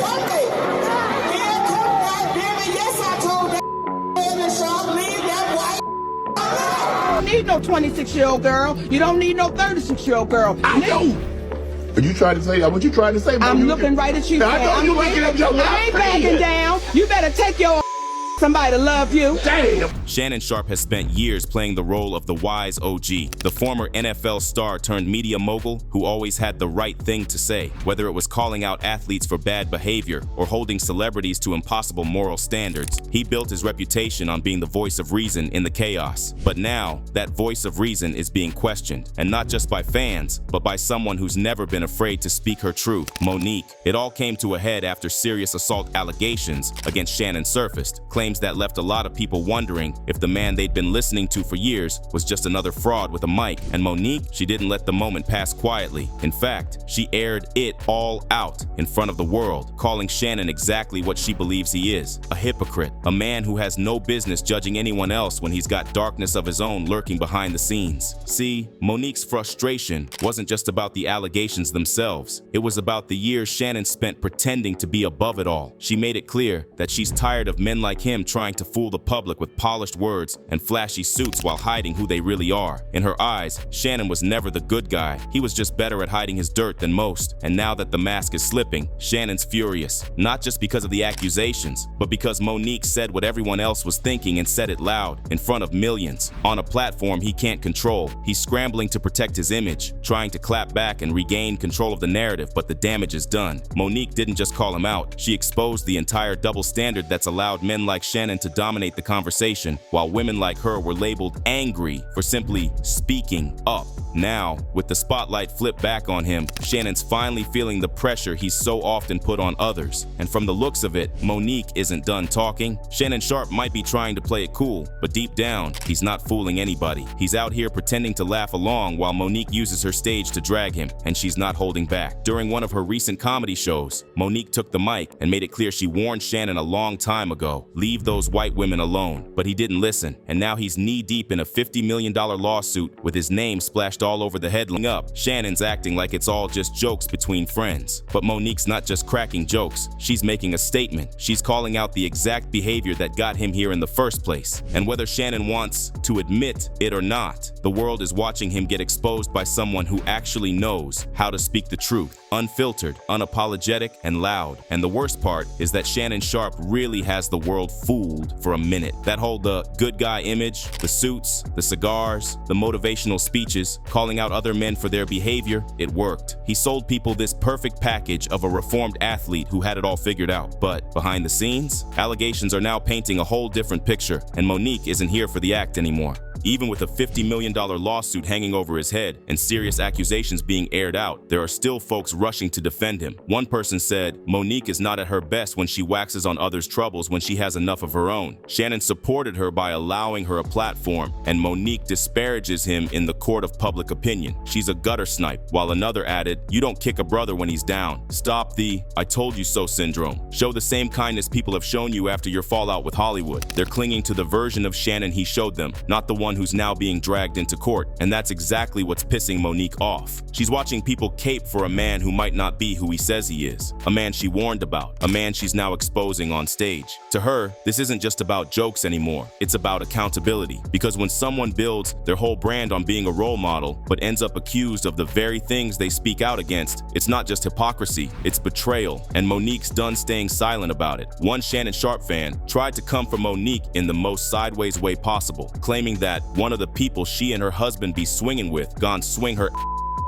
come there. Here come goddamn it. Yes, I told that Shannon Sharpe, leave that white alone. You don't need no 26-year-old girl. You don't need no 36-year-old girl. I know. Are you trying to say what you trying to say? I'm looking right at you. I know you looking at your I ain't backing down. You better take your somebody to love you. Damn. Shannon Sharpe has spent years playing the role of the wise OG, the former NFL star turned media mogul who always had the right thing to say, whether it was calling out athletes for bad behavior or holding celebrities to impossible moral standards. He built his reputation on being the voice of reason in the chaos. But now, that voice of reason is being questioned, and not just by fans, but by someone who's never been afraid to speak her truth, Monique. It all came to a head after serious assault allegations against Shannon surfaced, claims that left a lot of people wondering if the man they'd been listening to for years was just another fraud with a mic. And Monique, she didn't let the moment pass quietly. In fact, she aired it all out in front of the world, calling Shannon exactly what she believes he is, a hypocrite, a man who has no business judging anyone else when he's got darkness of his own lurking behind the scenes. See, Monique's frustration wasn't just about the allegations themselves. It was about the years Shannon spent pretending to be above it all. She made it clear that she's tired of men like him trying to fool the public with polished words and flashy suits while hiding who they really are. In her eyes, Shannon was never the good guy. He was just better at hiding his dirt than most. And now that the mask is slipping, Shannon's furious. Not just because of the accusations, but because Monique said what everyone else was thinking and said it loud, in front of millions, on a platform he can't control. He's scrambling to protect his image, trying to clap back and regain control of the narrative, but the damage is done. Monique didn't just call him out, she exposed the entire double standard that's allowed men like Shannon to dominate the conversation, while women like her were labeled angry for simply speaking up. Now, with the spotlight flipped back on him, Shannon's finally feeling the pressure he's so often put on others. And from the looks of it, Monique isn't done talking. Shannon Sharpe might be trying to play it cool, but deep down, he's not fooling anybody. He's out here pretending to laugh along while Monique uses her stage to drag him, and she's not holding back. During one of her recent comedy shows, Monique took the mic and made it clear she warned Shannon a long time ago, leave those white women alone. But he didn't listen, and now he's knee-deep in a $50 million lawsuit with his name splashed all over the headline. Up, Shannon's acting like it's all just jokes between friends. But Monique's not just cracking jokes, she's making a statement. She's calling out the exact behavior that got him here in the first place. And whether Shannon wants to admit it or not, the world is watching him get exposed by someone who actually knows how to speak the truth, unfiltered, unapologetic, and loud. And the worst part is that Shannon Sharpe really has the world fooled for a minute. That whole the good guy image, the suits, the cigars, the motivational speeches, calling out other men for their behavior, it worked. He sold people this perfect package of a reformed athlete who had it all figured out. But behind the scenes, allegations are now painting a whole different picture, and Monique isn't here for the act anymore. Even with a $50 million lawsuit hanging over his head and serious accusations being aired out, there are still folks rushing to defend him. One person said, Monique is not at her best when she waxes on others' troubles when she has enough of her own. Shannon supported her by allowing her a platform, and Monique disparages him in the court of public opinion. She's a gutter snipe, while another added, you don't kick a brother when he's down. Stop the I told you so syndrome. Show the same kindness people have shown you after your fallout with Hollywood. They're clinging to the version of Shannon he showed them, not the one who's now being dragged into court, and that's exactly what's pissing Monique off. She's watching people cape for a man who might not be who he says he is, a man she warned about, a man she's now exposing on stage. To her, this isn't just about jokes anymore, it's about accountability, because when someone builds their whole brand on being a role model, but ends up accused of the very things they speak out against, it's not just hypocrisy, it's betrayal, and Monique's done staying silent about it. One Shannon Sharpe fan tried to come for Monique in the most sideways way possible, claiming that one of the people she and her husband be swinging with gone swing her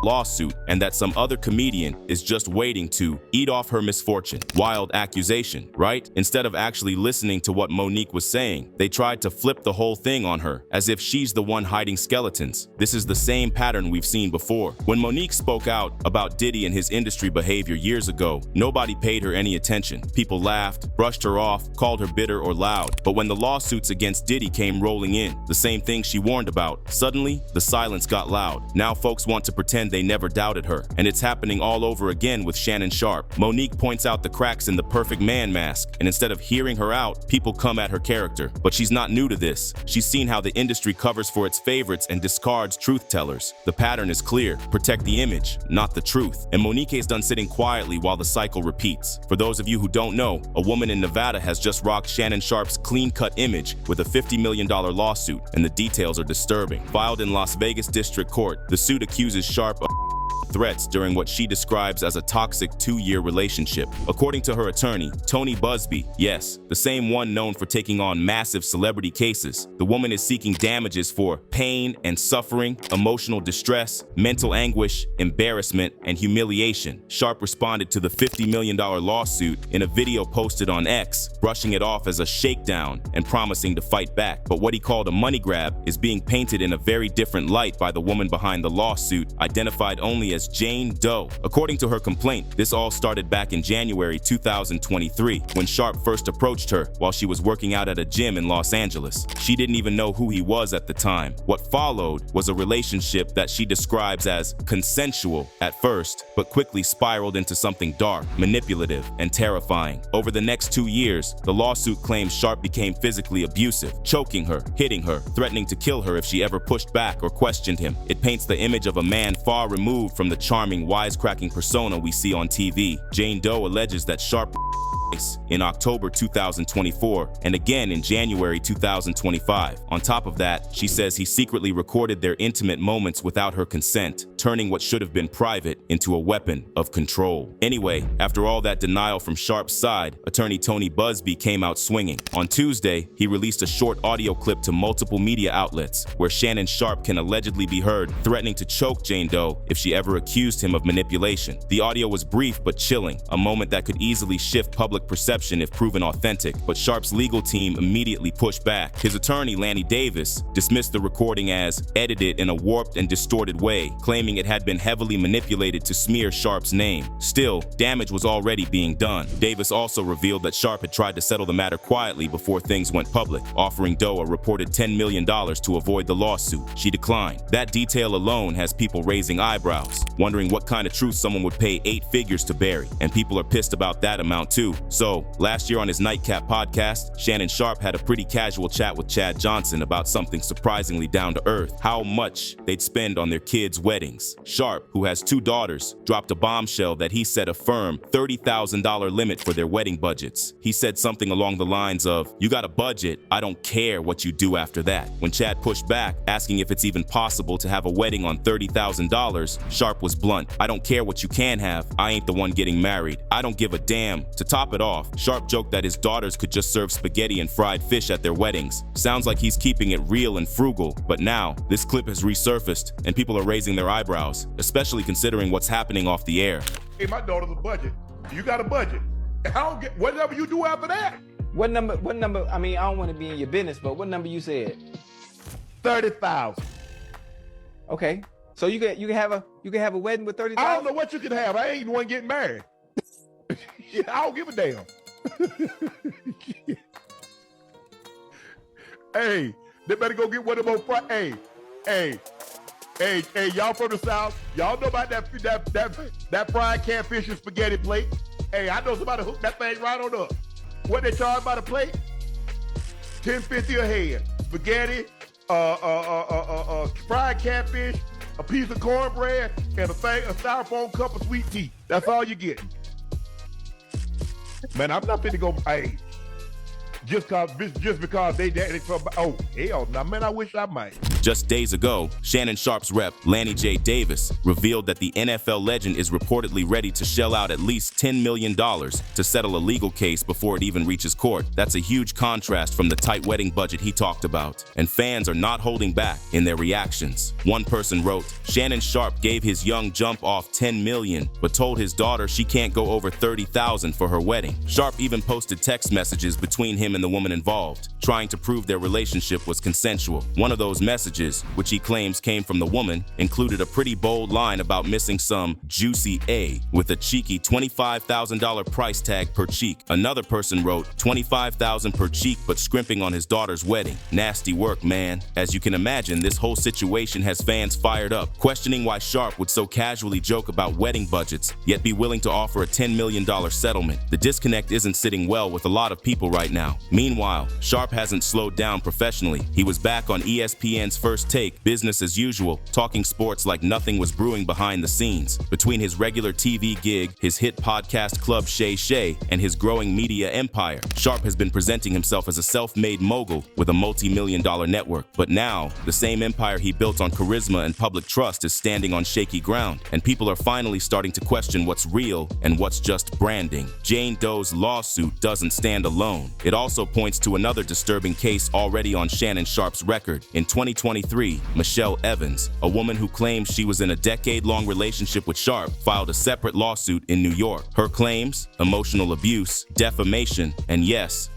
lawsuit, and that some other comedian is just waiting to eat off her misfortune. Wild accusation, right? Instead of actually listening to what Monique was saying, they tried to flip the whole thing on her, as if she's the one hiding skeletons. This is the same pattern we've seen before. When Monique spoke out about Diddy and his industry behavior years ago, nobody paid her any attention. People laughed, brushed her off, called her bitter or loud. But when the lawsuits against Diddy came rolling in, the same thing she warned about, suddenly the silence got loud. Now folks want to pretend pretend they never doubted her. And it's happening all over again with Shannon Sharpe. Monique points out the cracks in the perfect man mask, and instead of hearing her out, people come at her character. But she's not new to this. She's seen how the industry covers for its favorites and discards truth tellers. The pattern is clear. Protect the image, not the truth. And Monique is done sitting quietly while the cycle repeats. For those of you who don't know, a woman in Nevada has just rocked Shannon Sharpe's clean-cut image with a $50 million lawsuit, and the details are disturbing. Filed in Las Vegas District Court, the suit accuses Sharpe of threats during what she describes as a toxic 2-year relationship. According to her attorney, Tony Busby, yes, the same one known for taking on massive celebrity cases, the woman is seeking damages for pain and suffering, emotional distress, mental anguish, embarrassment, and humiliation. Sharpe responded to the $50 million lawsuit in a video posted on X, brushing it off as a shakedown and promising to fight back. But what he called a money grab is being painted in a very different light by the woman behind the lawsuit, identified only as Jane Doe. According to her complaint, this all started back in January 2023 when Sharpe first approached her while she was working out at a gym in Los Angeles. She didn't even know who he was at the time. What followed was a relationship that she describes as consensual at first, but quickly spiraled into something dark, manipulative, and terrifying. Over the next 2 years, the lawsuit claims Sharpe became physically abusive, choking her, hitting her, threatening to kill her if she ever pushed back or questioned him. It paints the image of a man far removed from the charming, wisecracking persona we see on TV. Jane Doe alleges that Sharpe in October 2024 and again in January 2025. On top of that, she says he secretly recorded their intimate moments without her consent, turning what should have been private into a weapon of control. Anyway, after all that denial from Sharpe's side, attorney Tony Busby came out swinging. On Tuesday, he released a short audio clip to multiple media outlets where Shannon Sharpe can allegedly be heard threatening to choke Jane Doe if she ever accused him of manipulation. The audio was brief but chilling, a moment that could easily shift public perception if proven authentic, but Sharpe's legal team immediately pushed back. His attorney, Lanny Davis, dismissed the recording as edited in a warped and distorted way, claiming it had been heavily manipulated to smear Sharpe's name. Still, damage was already being done. Davis also revealed that Sharpe had tried to settle the matter quietly before things went public, offering Doe a reported $10 million to avoid the lawsuit. She declined. That detail alone has people raising eyebrows, wondering what kind of truth someone would pay 8 figures to bury, and people are pissed about that amount too. So, last year on his Nightcap podcast, Shannon Sharpe had a pretty casual chat with Chad Johnson about something surprisingly down to earth: how much they'd spend on their kids' weddings. Sharpe, who has 2 daughters, dropped a bombshell that he set a firm $30,000 limit for their wedding budgets. He said something along the lines of, "You got a budget, I don't care what you do after that." When Chad pushed back, asking if it's even possible to have a wedding on $30,000, Sharpe was blunt. "I don't care what you can have, I ain't the one getting married. I don't give a damn." To top it off, Sharpe joked that his daughters could just serve spaghetti and fried fish at their weddings. Sounds like he's keeping it real and frugal, but now this clip has resurfaced and people are raising their eyebrows, especially considering what's happening off the air. Hey, my daughter's a budget. You got a budget. I don't get whatever you do after that. What number, I mean, I don't want to be in your business, but what number you said? 30,000. Okay. So you can have a wedding with 30,000? I don't know what you can have. I ain't the one getting married. Yeah, I don't give a damn. Hey, they better go get one of those. Hey, y'all from the South, y'all know about that fried catfish and spaghetti plate. Hey, I know somebody hooked that thing right on up. What they charge by the plate? $10.50 a head. Spaghetti, fried catfish, a piece of cornbread, and a styrofoam cup of sweet tea. That's all you're getting. Man, I'm not finna go. Hey, just because they from. Oh hell, no, man, I wish I might. Just days ago, Shannon Sharpe's rep, Lanny J. Davis, revealed that the NFL legend is reportedly ready to shell out at least $10 million to settle a legal case before it even reaches court. That's a huge contrast from the tight wedding budget he talked about, and fans are not holding back in their reactions. One person wrote, "Shannon Sharpe gave his young jump off $10 million, but told his daughter she can't go over $30,000 for her wedding." Sharpe even posted text messages between him and the woman involved, trying to prove their relationship was consensual. One of those messages messages, which he claims came from the woman, included a pretty bold line about missing some juicy A with a cheeky $25,000 price tag per cheek. Another person wrote $25,000 per cheek but scrimping on his daughter's wedding. Nasty work, man. As you can imagine, this whole situation has fans fired up, questioning why Sharpe would so casually joke about wedding budgets, yet be willing to offer a $10 million settlement. The disconnect isn't sitting well with a lot of people right now. Meanwhile, Sharpe hasn't slowed down professionally. He was back on ESPN's First Take, business as usual, talking sports like nothing was brewing behind the scenes. Between his regular TV gig, his hit podcast club Shay Shay, and his growing media empire, Sharpe has been presenting himself as a self-made mogul with a multi-million-dollar network. But now, the same empire he built on charisma and public trust is standing on shaky ground, and people are finally starting to question what's real and what's just branding. Jane Doe's lawsuit doesn't stand alone. It also points to another disturbing case already on Shannon Sharpe's record. In 2023, Michelle Evans, a woman who claims she was in a decade-long relationship with Sharpe, filed a separate lawsuit in New York. Her claims: emotional abuse, defamation, and yes,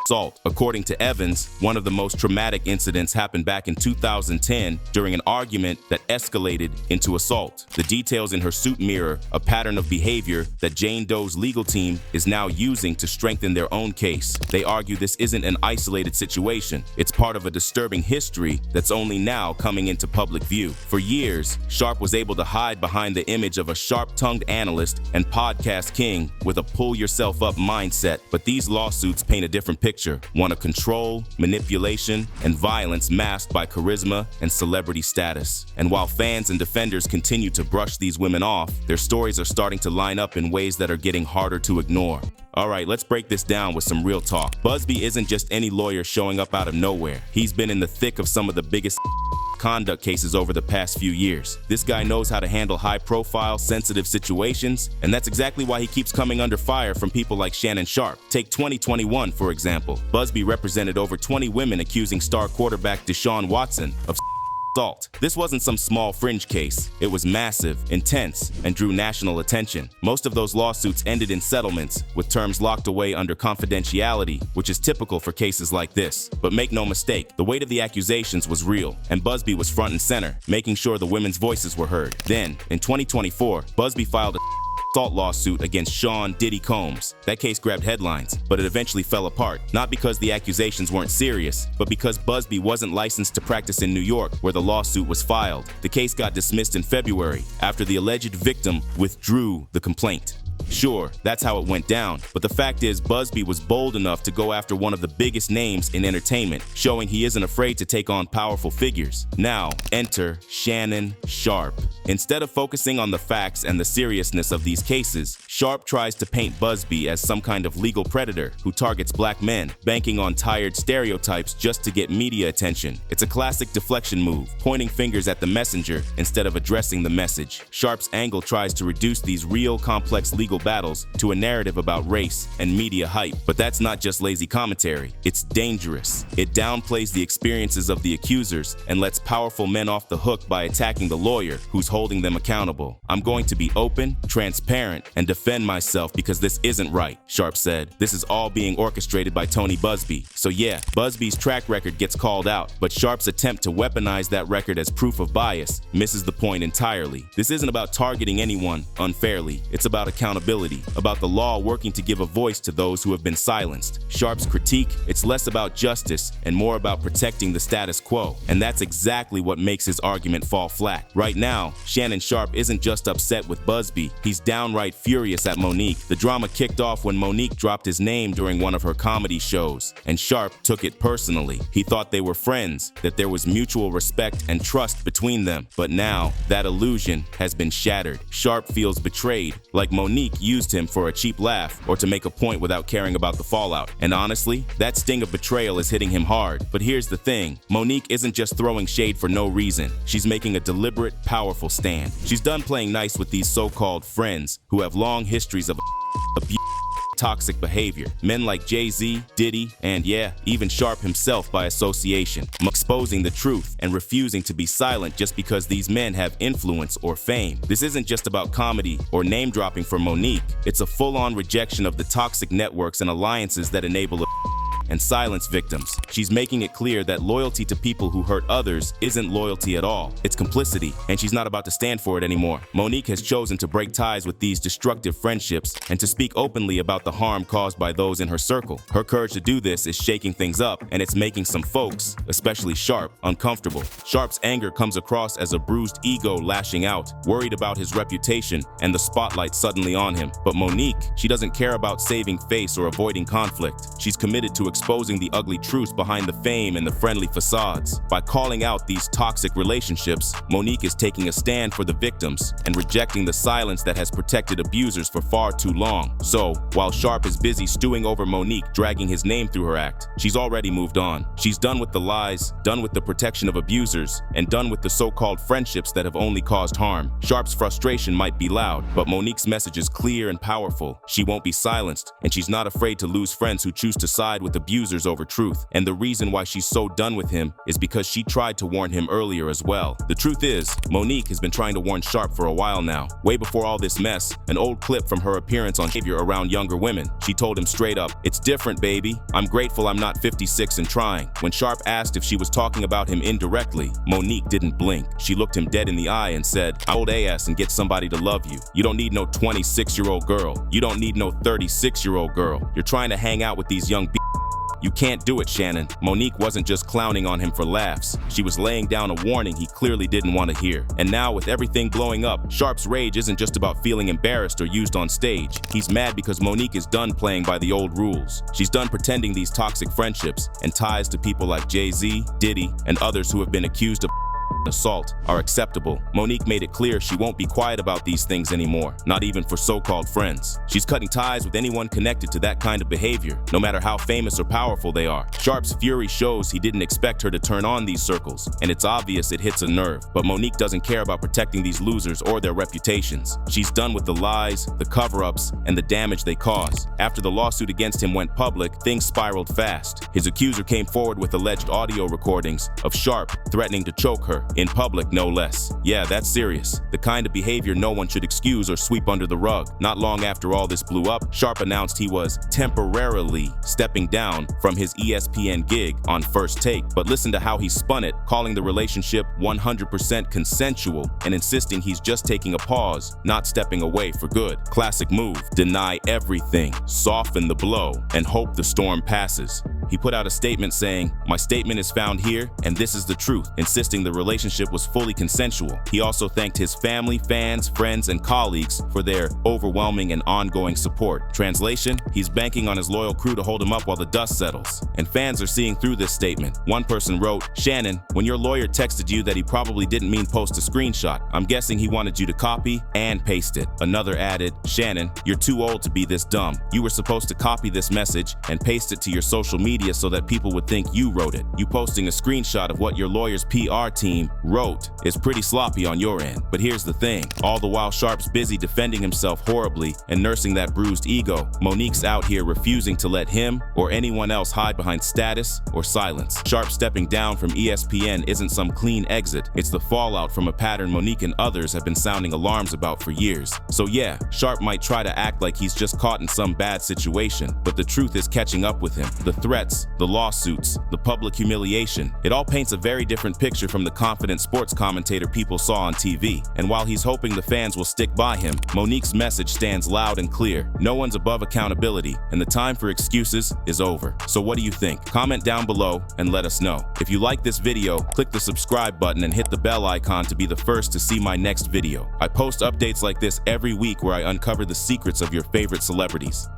assault. According to Evans, one of the most traumatic incidents happened back in 2010 during an argument that escalated into assault. The details in her suit mirror a pattern of behavior that Jane Doe's legal team is now using to strengthen their own case. They argue this isn't an isolated situation. It's part of a disturbing history that's only now coming into public view. For years, Sharpe was able to hide behind the image of a sharp-tongued analyst and podcast king with a pull-yourself-up mindset, but these lawsuits paint a different picture. One of control, manipulation, and violence masked by charisma and celebrity status. And while fans and defenders continue to brush these women off, their stories are starting to line up in ways that are getting harder to ignore. Alright, let's break this down with some real talk. Busby isn't just any lawyer showing up out of nowhere. He's been in the thick of some of the biggest conduct cases over the past few years. This guy knows how to handle high-profile, sensitive situations, and that's exactly why he keeps coming under fire from people like Shannon Sharpe. Take 2021, for example. Busby represented over 20 women accusing star quarterback Deshaun Watson of assault. This wasn't some small fringe case. It was massive, intense, and drew national attention. Most of those lawsuits ended in settlements, with terms locked away under confidentiality, which is typical for cases like this. But make no mistake, the weight of the accusations was real, and Busby was front and center, making sure the women's voices were heard. Then, in 2024, Busby filed a assault lawsuit against Sean Diddy Combs. That case grabbed headlines, but it eventually fell apart, not because the accusations weren't serious, but because Busby wasn't licensed to practice in New York, where the lawsuit was filed. The case got dismissed in February after the alleged victim withdrew the complaint. Sure, that's how it went down, but the fact is Busby was bold enough to go after one of the biggest names in entertainment, showing he isn't afraid to take on powerful figures. Now, enter Shannon Sharpe. Instead of focusing on the facts and the seriousness of these cases, Sharpe tries to paint Busby as some kind of legal predator who targets black men, banking on tired stereotypes just to get media attention. It's a classic deflection move, pointing fingers at the messenger instead of addressing the message. Sharpe's angle tries to reduce these real, complex legal battles to a narrative about race and media hype. But that's not just lazy commentary. It's dangerous. It downplays the experiences of the accusers and lets powerful men off the hook by attacking the lawyer who's holding them accountable. "I'm going to be open, transparent, and defend myself because this isn't right," Sharpe said. This is all being orchestrated by Tony Busby. So yeah, Busby's track record gets called out, but Sharpe's attempt to weaponize that record as proof of bias misses the point entirely. This isn't about targeting anyone unfairly. It's about accountability, about the law working to give a voice to those who have been silenced. Sharpe's critique, it's less about justice and more about protecting the status quo. And that's exactly what makes his argument fall flat. Right now, Shannon Sharpe isn't just upset with Busby, he's downright furious at Monique. The drama kicked off when Monique dropped his name during one of her comedy shows, and Sharpe took it personally. He thought they were friends, that there was mutual respect and trust between them. But now, that illusion has been shattered. Sharpe feels betrayed, like Monique used him for a cheap laugh or to make a point without caring about the fallout. And honestly, that sting of betrayal is hitting him hard. But here's the thing, Monique isn't just throwing shade for no reason. She's making a deliberate, powerful stand. She's done playing nice with these so-called friends who have long histories of abuse, toxic behavior. Men like Jay-Z, Diddy, and yeah, even Sharpe himself by association, exposing the truth and refusing to be silent just because these men have influence or fame. This isn't just about comedy or name-dropping for Monique. It's a full-on rejection of the toxic networks and alliances that enable and silence victims. She's making it clear that loyalty to people who hurt others isn't loyalty at all. It's complicity, and she's not about to stand for it anymore. Monique has chosen to break ties with these destructive friendships and to speak openly about the harm caused by those in her circle. Her courage to do this is shaking things up, and it's making some folks, especially Sharpe, uncomfortable. Sharpe's anger comes across as a bruised ego lashing out, worried about his reputation and the spotlight suddenly on him. But Monique, she doesn't care about saving face or avoiding conflict. She's committed to exposing the ugly truths behind the fame and the friendly facades. By calling out these toxic relationships, Monique is taking a stand for the victims and rejecting the silence that has protected abusers for far too long. So, while Sharpe is busy stewing over Monique dragging his name through her act, she's already moved on. She's done with the lies, done with the protection of abusers, and done with the so-called friendships that have only caused harm. Sharpe's frustration might be loud, but Monique's message is clear and powerful. She won't be silenced, and she's not afraid to lose friends who choose to side with abusers over truth. And the reason why she's so done with him is because she tried to warn him earlier as well. The truth is, Monique has been trying to warn Sharpe for a while now. Way before all this mess, an old clip from her appearance on behavior around younger women. She told him straight up, "It's different, baby. I'm grateful I'm not 56 and trying." When Sharpe asked if she was talking about him indirectly, Monique didn't blink. She looked him dead in the eye and said, "I'm old ass and get somebody to love you. You don't need no 26-year-old girl. You don't need no 36-year-old girl. You're trying to hang out with these young You can't do it, Shannon." Monique wasn't just clowning on him for laughs. She was laying down a warning he clearly didn't want to hear. And now, with everything blowing up, Sharpe's rage isn't just about feeling embarrassed or used on stage. He's mad because Monique is done playing by the old rules. She's done pretending these toxic friendships and ties to people like Jay-Z, Diddy, and others who have been accused of assault are acceptable. Monique made it clear she won't be quiet about these things anymore, not even for so-called friends. She's cutting ties with anyone connected to that kind of behavior, no matter how famous or powerful they are. Sharpe's fury shows he didn't expect her to turn on these circles, and it's obvious it hits a nerve. But Monique doesn't care about protecting these losers or their reputations. She's done with the lies, the cover-ups, and the damage they cause. After the lawsuit against him went public, things spiraled fast. His accuser came forward with alleged audio recordings of Sharpe threatening to choke her, in public no less. Yeah, that's serious. The kind of behavior no one should excuse or sweep under the rug. Not long after all this blew up, Sharpe announced he was temporarily stepping down from his ESPN gig on First Take. But listen to how he spun it, calling the relationship 100% consensual and insisting he's just taking a pause, not stepping away for good. Classic move. Deny everything, soften the blow, and hope the storm passes. He put out a statement saying, "My statement is found here, and this is the truth," insisting the relationship was fully consensual. He also thanked his family, fans, friends, and colleagues for their overwhelming and ongoing support. Translation, he's banking on his loyal crew to hold him up while the dust settles. And fans are seeing through this statement. One person wrote, "Shannon, when your lawyer texted you that he probably didn't mean post a screenshot, I'm guessing he wanted you to copy and paste it." Another added, "Shannon, you're too old to be this dumb. You were supposed to copy this message and paste it to your social media so that people would think you wrote it. You posting a screenshot of what your lawyer's PR team wrote is pretty sloppy on your end." But here's the thing. All the while Sharpe's busy defending himself horribly and nursing that bruised ego, Monique's out here refusing to let him or anyone else hide behind status or silence. Sharpe stepping down from ESPN isn't some clean exit. It's the fallout from a pattern Monique and others have been sounding alarms about for years. So yeah, Sharpe might try to act like he's just caught in some bad situation, but the truth is catching up with him. The threats, the lawsuits, the public humiliation, it all paints a very different picture from the confident sports commentator people saw on TV. And while he's hoping the fans will stick by him, Monique's message stands loud and clear. No one's above accountability, and the time for excuses is over. So what do you think? Comment down below and let us know. If you like this video, click the subscribe button and hit the bell icon to be the first to see my next video. I post updates like this every week where I uncover the secrets of your favorite celebrities.